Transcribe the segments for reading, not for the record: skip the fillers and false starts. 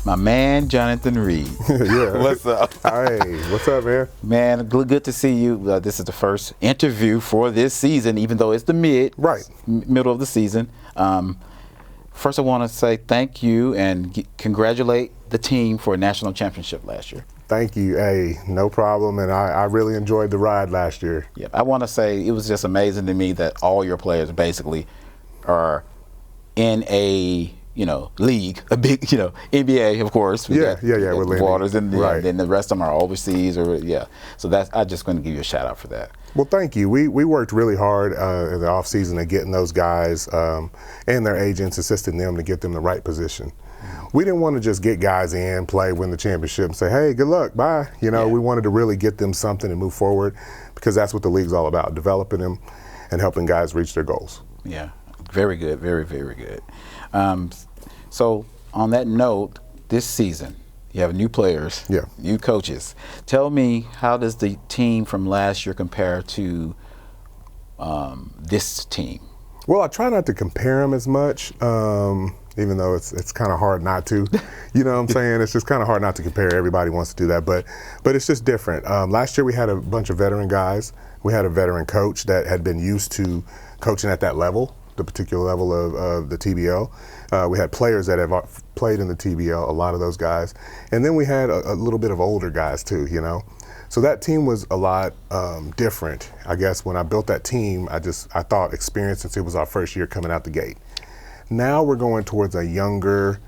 my man Jonathan Reed. Yeah. What's up? Hey, what's up, man? Man, good to see you. This is the first interview for this season, even though it's the middle of the season. First, I want to say thank you and congratulate the team for a national championship last year. Thank you. Hey, no problem. And I really enjoyed the ride last year. Yeah, I want to say it was just amazing to me that all your players basically are in a league, a big, NBA, of course. Yeah, with Waters, and right. then the rest of them are overseas, So I'm just going to give you a shout out for that. Well, thank you. We worked really hard in the off season at getting those guys and their agents, assisting them to get them the right position. We didn't want to just get guys in, play, win the championship, and say, hey, good luck, bye. We wanted to really get them something and move forward, because that's what the league's all about, developing them and helping guys reach their goals. Yeah, very good, very, very good. So on that note, this season, you have new players, new coaches. Tell me, how does the team from last year compare to this team? Well, I try not to compare them as much, even though it's kind of hard not to. You know what I'm saying? It's just kind of hard not to compare. Everybody wants to do that, but it's just different. Last year we had a bunch of veteran guys. We had a veteran coach that had been used to coaching at that level, the particular level of the TBL. We had players that have played in the TBL, a lot of those guys. And then we had a little bit of older guys too, So that team was a lot different. I guess when I built that team, I thought experience, since it was our first year coming out the gate. Now we're going towards a younger,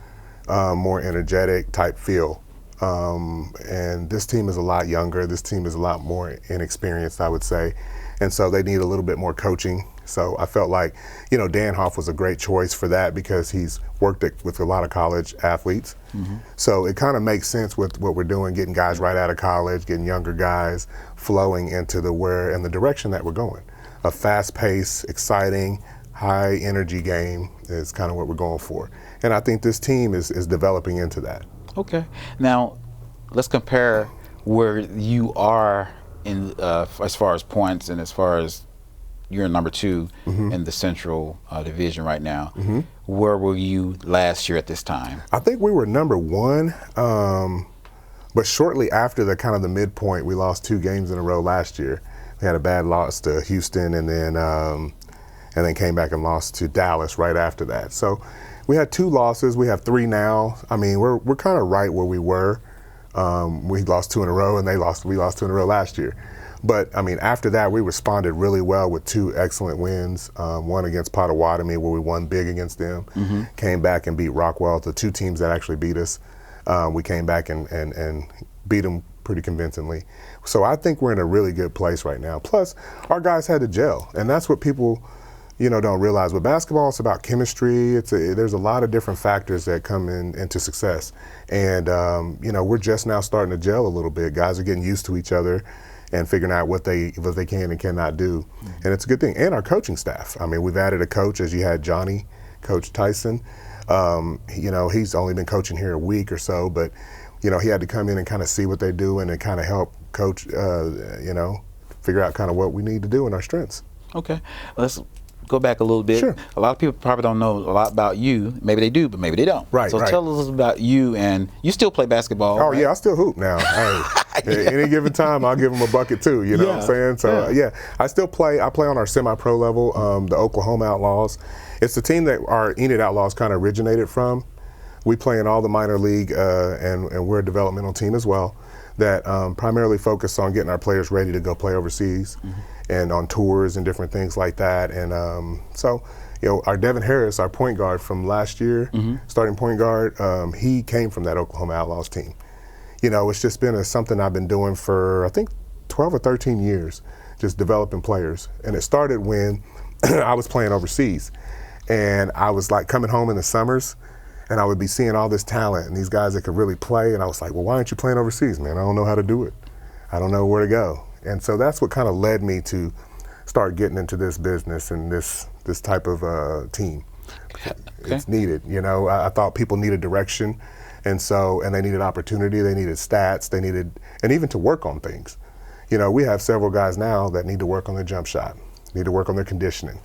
more energetic type feel. And this team is a lot younger. This team is a lot more inexperienced, I would say. And so they need a little bit more coaching. So I felt like, Dan Hoff was a great choice for that, because he's worked with a lot of college athletes. Mm-hmm. So it kind of makes sense with what we're doing, getting guys right out of college, getting younger guys flowing into the direction that we're going. A fast-paced, exciting, high-energy game is kind of what we're going for. And I think this team is developing into that. Okay. Now, let's compare where you are in as far as points and as far as you're number 2 in the Central Division right now. Mm-hmm. Where were you last year at this time? I think we were number 1, but shortly after the midpoint, we lost 2 games in a row last year. We had a bad loss to Houston, and then came back and lost to Dallas right after that. So we had 2 losses. We have 3 now. I mean, we're kind of right where we were. We lost 2 in a row, and we lost 2 in a row last year. But, I mean, after that, we responded really well with 2 excellent wins. One against Potawatomi, where we won big against them. Mm-hmm. Came back and beat Rockwell, the 2 teams that actually beat us. We came back and beat them pretty convincingly. So I think we're in a really good place right now. Plus, our guys had to gel, and that's what people don't realize. With basketball, it's about chemistry. There's a lot of different factors that come into success. And, we're just now starting to gel a little bit. Guys are getting used to each other and figuring out what they can and cannot do. Mm-hmm. And it's a good thing. And our coaching staff. I mean, we've added a coach, as you had Johnny, Coach Tyson. He's only been coaching here a week or so, but, he had to come in and kind of see what they do and kind of help coach, figure out kind of what we need to do and our strengths. Okay. Let's go back a little bit. Sure. A lot of people probably don't know a lot about you. Maybe they do, but maybe they don't. Right. So tell us about you, and you still play basketball. Oh, right? Yeah, I still hoop now. Hey, at any given time, I'll give them a bucket too, you know what I'm saying? So, I still play. I play on our semi-pro level, the Oklahoma Outlaws. It's the team that our Enid Outlaws kind of originated from. We play in all the minor league, and we're a developmental team as well that primarily focus on getting our players ready to go play overseas. Mm-hmm. And on tours and different things like that. And our Devin Harris, our point guard from last year, starting point guard, he came from that Oklahoma Outlaws team. It's just been something I've been doing for, I think, 12 or 13 years, just developing players. And it started when I was playing overseas. And I was like coming home in the summers, and I would be seeing all this talent and these guys that could really play. And I was like, well, why aren't you playing overseas, man? I don't know how to do it. I don't know where to go. And so that's what kind of led me to start getting into this business and this type of team. Okay. It's needed, I thought people needed direction, and they needed opportunity, they needed stats, and even to work on things. We have several guys now that need to work on their jump shot, need to work on their conditioning,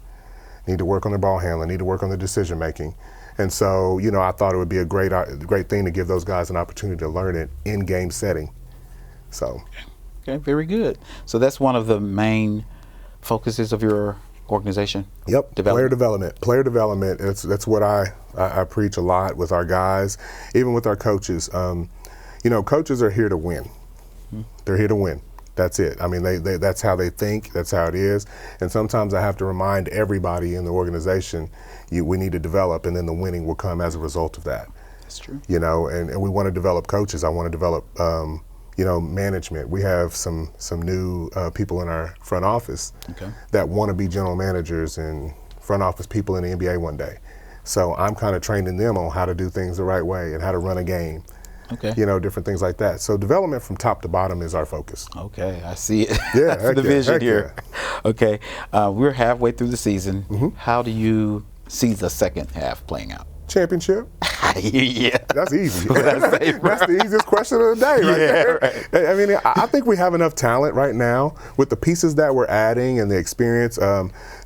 need to work on their ball handling, need to work on their decision making. And so, I thought it would be a great thing to give those guys an opportunity to learn it in game setting. So. Okay, very good. So that's one of the main focuses of your organization? Yep, player development. Player development, that's what I preach a lot with our guys, even with our coaches. Coaches are here to win. They're here to win. That's it. I mean, that's how they think. That's how it is. And sometimes I have to remind everybody in the organization, we need to develop, and then the winning will come as a result of that. That's true. And we want to develop coaches. I want to develop, management. We have some new people in our front office that want to be general managers and front office people in the NBA one day. So I'm kind of training them on how to do things the right way and how to run a game. Okay. Different things like that. So development from top to bottom is our focus. Okay, I see it. Yeah, that's the vision here. Yeah. Okay, we're halfway through the season. How do you see the second half playing out? Championship. Yeah. That's easy. That's the easiest question of the day right there. Right. I mean, I think we have enough talent right now with the pieces that we're adding and the experience.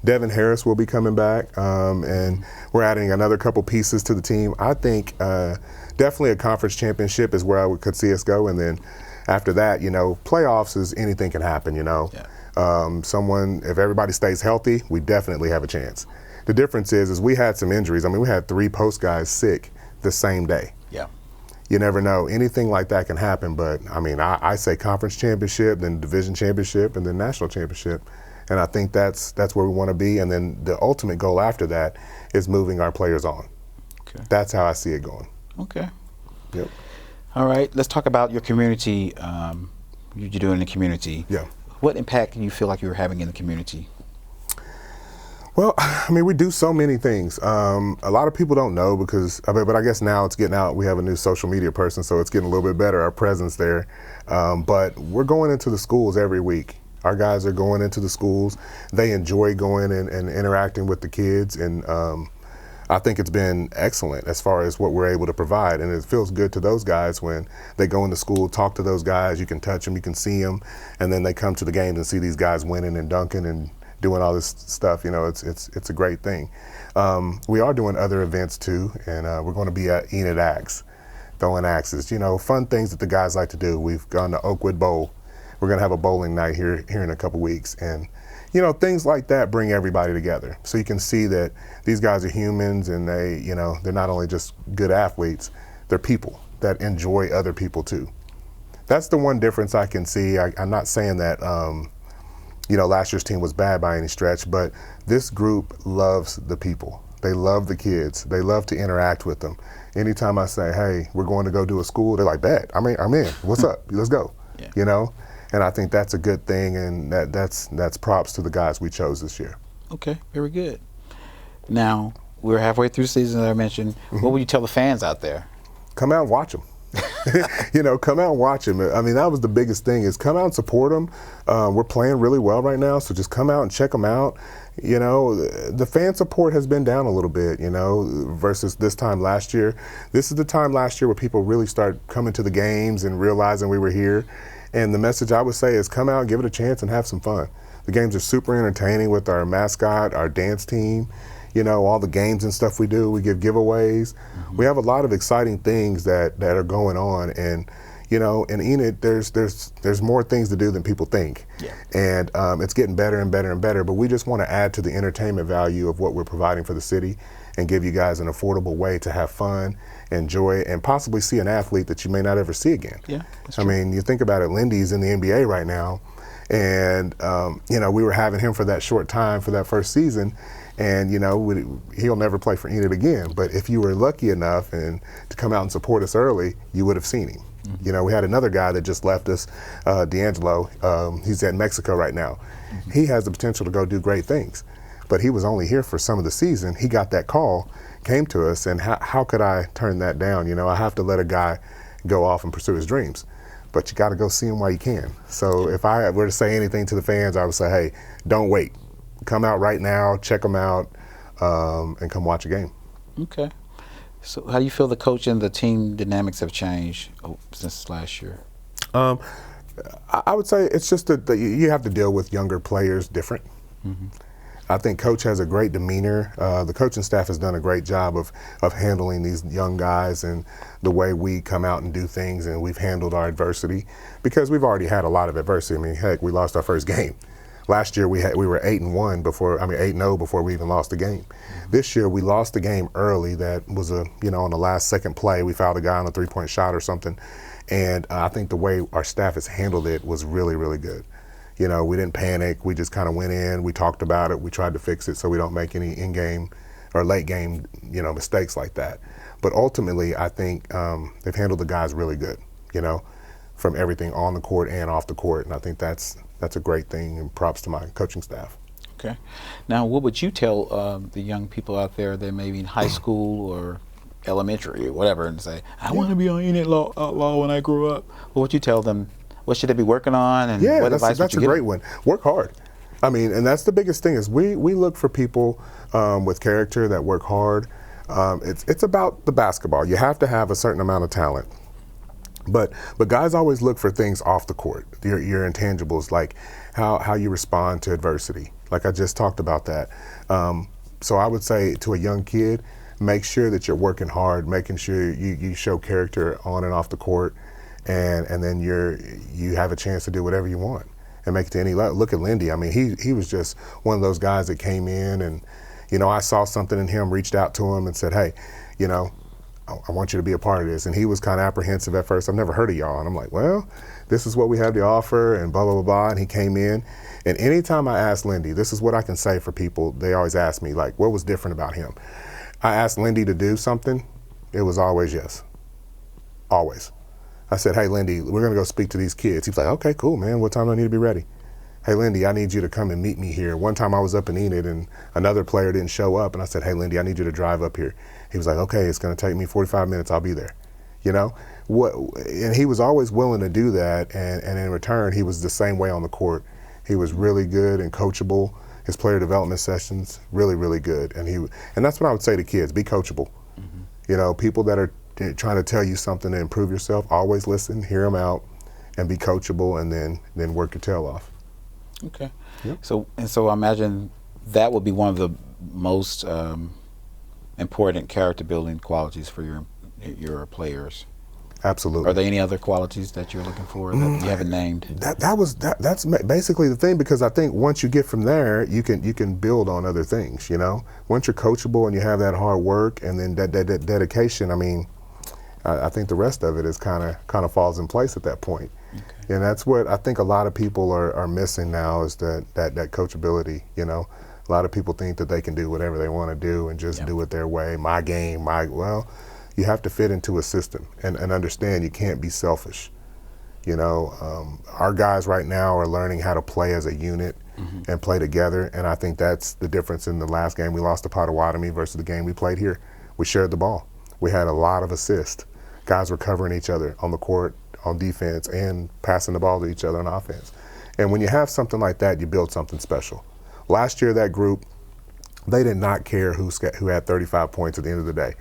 Devin Harris will be coming back, and we're adding another couple pieces to the team. I think definitely a conference championship is where could see us go, and then after that, playoffs is anything can happen, Yeah. If everybody stays healthy, we definitely have a chance. The difference is we had some injuries. I mean, we had 3 post guys sick the same day. Yeah. You never know. Anything like that can happen, but I mean, I say conference championship, then division championship, and then national championship. And I think that's where we want to be. And then the ultimate goal after that is moving our players on. Okay. That's how I see it going. Okay. Yep. All right. Let's talk about your community. You're doing in the community. Yeah. What impact do you feel like you're having in the community? Well, I mean, we do so many things. A lot of people don't know but I guess now it's getting out. We have a new social media person, so it's getting a little bit better, our presence there. But we're going into the schools every week. Our guys are going into the schools. They enjoy going and interacting with the kids, and I think it's been excellent as far as what we're able to provide. And it feels good to those guys when they go into school, talk to those guys. You can touch them, you can see them, and then they come to the games and see these guys winning and dunking and doing all this stuff. It's a great thing. We are doing other events too, and we're going to be at Enid Outlaws, throwing axes. Fun things that the guys like to do. We've gone to Oakwood Bowl. We're going to have a bowling night here in a couple weeks, and things like that bring everybody together. So you can see that these guys are humans, and they're not only just good athletes, they're people that enjoy other people too. That's the one difference I can see. I'm not saying that last year's team was bad by any stretch, but this group loves the people. They love the kids. They love to interact with them. Anytime I say, hey, we're going to go do a school, they're like, bet, I'm in. What's up? Let's go. Yeah. And I think that's a good thing, and that's props to the guys we chose this year. Okay, very good. Now, we're halfway through the season, as I mentioned. What would you tell the fans out there? Come out and watch them. Come out and watch them. I mean, that was the biggest thing, is come out and support them. We're playing really well right now, so just come out and check them out. The fan support has been down a little bit, versus this time last year. This is the time last year where people really start coming to the games and realizing we were here. And the message I would say is come out, give it a chance, and have some fun. The games are super entertaining with our mascot, our dance team, all the games and stuff we do. We give giveaways. We have a lot of exciting things that are going on. And, in Enid, there's more things to do than people think. Yeah. And it's getting better and better and better. But we just want to add to the entertainment value of what we're providing for the city and give you guys an affordable way to have fun, enjoy, and possibly see an athlete that you may not ever see again. Yeah, I mean, you think about it, Lindy's in the NBA right now, and we were having him for that short time for that first season, and he'll never play for Enid again. But if you were lucky enough and to come out and support us early, you would have seen him. We had another guy that just left us, D'Angelo. He's in Mexico right now. He has the potential to go do great things, but he was only here for some of the season. He got that call, came to us, and how could I turn that down? I have to let a guy go off and pursue his dreams, but you got to go see him while you can. So if I were to say anything to the fans, I would say, hey, don't wait. Come out right now, check them out, and come watch a game. Okay. So how do you feel the coach and the team dynamics have changed since last year? I would say it's just that you have to deal with younger players different. I think Coach has a great demeanor. The coaching staff has done a great job of handling these young guys and the way we come out and do things, and we've handled our adversity because we've already had a lot of adversity. I mean, heck, we lost our first game. Last year we were 8-1 before, 8-0 before we even lost the game. This year we lost the game early. That was on the last second play we fouled a guy on a 3-point shot or something, and I think the way our staff has handled it was really, really good. We didn't panic. We just kind of went in. We talked about it. We tried to fix it so we don't make any in-game or late-game, mistakes like that. But ultimately, I think they've handled the guys really good, from everything on the court and off the court. And I think that's a great thing, and props to my coaching staff. Okay. Now, what would you tell the young people out there that may be in high school or elementary or whatever and say, I want to be on Enid Outlaw when I grow up? What would you tell them? What should they be working on? And what advice that's a great one. Work hard. And that's the biggest thing is we look for people with character that work hard. It's about the basketball. You have to have a certain amount of talent. But guys always look for things off the court, your intangibles, like how you respond to adversity. Like I just talked about that. So I would say to a young kid, make sure that you're working hard, making sure you show character on and off the court, and then you have a chance to do whatever you want and make it to any level. Look at Lindy. I mean, he was just one of those guys that came in and, I saw something in him, reached out to him and said, hey, I want you to be a part of this. And he was kind of apprehensive at first. I've never heard of y'all. And I'm like, well, this is what we have to offer and blah, blah, blah, blah. And he came in. And anytime I asked Lindy, this is what I can say for people, they always ask me, like, what was different about him? I asked Lindy to do something. It was always yes. Always. I said, hey, Lindy, we're going to go speak to these kids. He was like, okay, cool, man. What time do I need to be ready? Hey, Lindy, I need you to come and meet me here. One time I was up in Enid and another player didn't show up. And I said, hey, Lindy, I need you to drive up here. He was like, okay, it's going to take me 45 minutes. I'll be there. And he was always willing to do that. And in return, he was the same way on the court. He was really good and coachable. His player development sessions, really, really good. And that's what I would say to kids, be coachable. Mm-hmm. People that are trying to tell you something to improve yourself, always listen, hear them out, and be coachable, and then work your tail off. Okay. Yep. So I imagine that would be one of the most important character building qualities for your players. Absolutely. Are there any other qualities that you're looking for that you haven't named? That's basically the thing, because I think once you get from there, you can build on other things. Once you're coachable and you have that hard work and then that dedication, I think the rest of it is kind of falls in place at that point. Okay. And that's what I think a lot of people are missing now, is that coachability. A lot of people think that they can do whatever they want to do and just do it their way. My game, you have to fit into a system and understand you can't be selfish. Our guys right now are learning how to play as a unit and play together, and I think that's the difference in the last game we lost to Potawatomi versus the game we played here. We shared the ball. We had a lot of assists. Guys were covering each other on the court, on defense, and passing the ball to each other on offense. And when you have something like that, you build something special. Last year, that group, they did not care who had 35 points at the end of the day.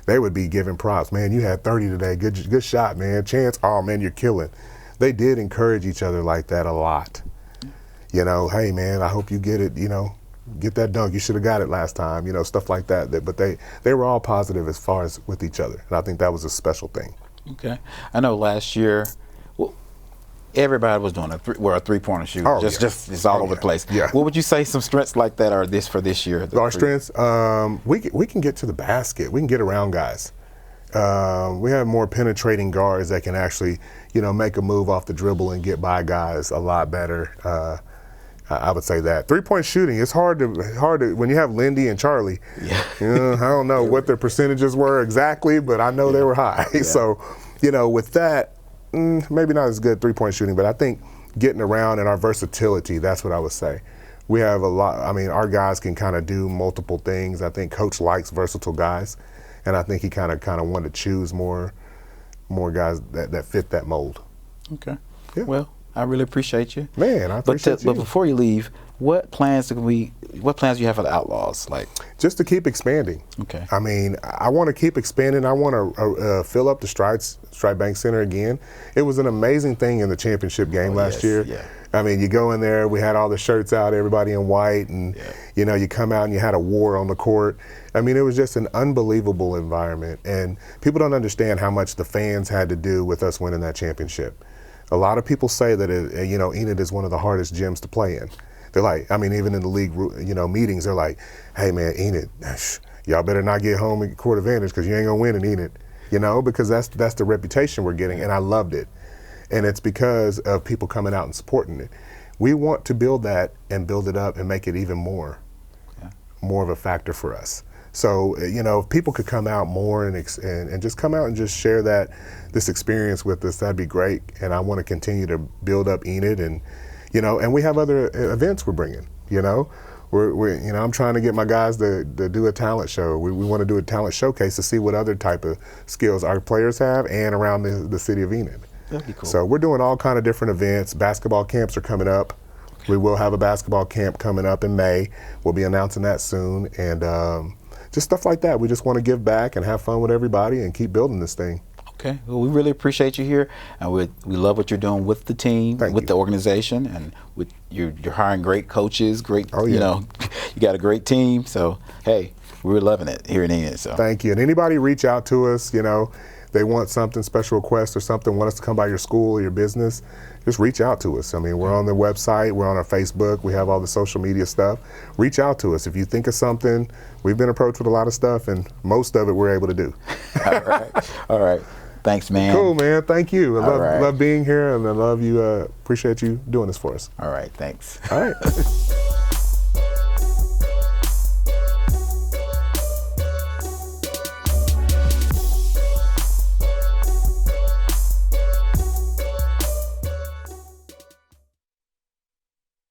They would be giving props. Man, you had 30 today. Good shot, man. Chance, oh, man, you're killing. They did encourage each other like that a lot. Hey, man, I hope you get it, get that dunk. You should have got it last time, stuff like that. But they were all positive as far as with each other. And I think that was a special thing. Okay. I know last year, everybody was doing a three-pointer shoot. It's all over the place. Yeah. What would you say some strengths like that are for this year? Our strengths, we can get to the basket. We can get around guys. We have more penetrating guards that can actually, make a move off the dribble and get by guys a lot better. I would say that. Three-point shooting, it's hard to when you have Lindy and Charlie. Yeah. I don't know what their percentages were exactly, but I know they were high. Yeah. So, with that, maybe not as good three-point shooting, but I think getting around and our versatility, that's what I would say. We have a lot, our guys can kind of do multiple things. I think Coach likes versatile guys, and I think he kind of wanted to choose more guys that fit that mold. Okay. Yeah. Well, I really appreciate you. Man, I appreciate you. But before you leave, what plans do you have for the Outlaws? Just to keep expanding. Okay. I want to keep expanding. I want to fill up the Stride Bank Center again. It was an amazing thing in the championship game last year. Yeah. I mean, you go in there, we had all the shirts out, everybody in white, and you know, you come out and you had a war on the court. I mean, it was just an unbelievable environment, and people don't understand how much the fans had to do with us winning that championship. A lot of people say that you know, Enid is one of the hardest gyms to play in. They're like, I mean, even in the league, you know, meetings, they're like, hey man, Enid, y'all better not get home and court advantage because you ain't gonna win in Enid, you know, because that's the reputation we're getting, and I loved it. And it's because of people coming out and supporting it. We want to build that and build it up and make it even more of a factor for us. So, you know, if people could come out more and just come out and just share this experience with us, that'd be great. And I want to continue to build up Enid, and, you know, and we have other events we're bringing, you know. We're you know, I'm trying to get my guys to do a talent show. We want to do a talent showcase to see what other type of skills our players have and around the city of Enid. That'd be cool. So we're doing all kind of different events. Basketball camps are coming up. We will have a basketball camp coming up in May. We'll be announcing that soon. And just stuff like that. We just want to give back and have fun with everybody and keep building this thing. Okay. Well, we really appreciate you here, and we love what you're doing with the team, with the organization, and with you're hiring great coaches, great. Oh, yeah. You know, you got a great team. So hey, we're loving it here in Enid. So thank you. And anybody reach out to us, you know, they want something, special request or something, want us to come by your school or your business, just reach out to us. I mean, we're on the website, we're on our Facebook, we have all the social media stuff. Reach out to us. If you think of something, we've been approached with a lot of stuff, and most of it we're able to do. All right. All right. Thanks, man. Cool, man. Thank you. I love being here, and I love you. Appreciate you doing this for us. All right. Thanks. All right.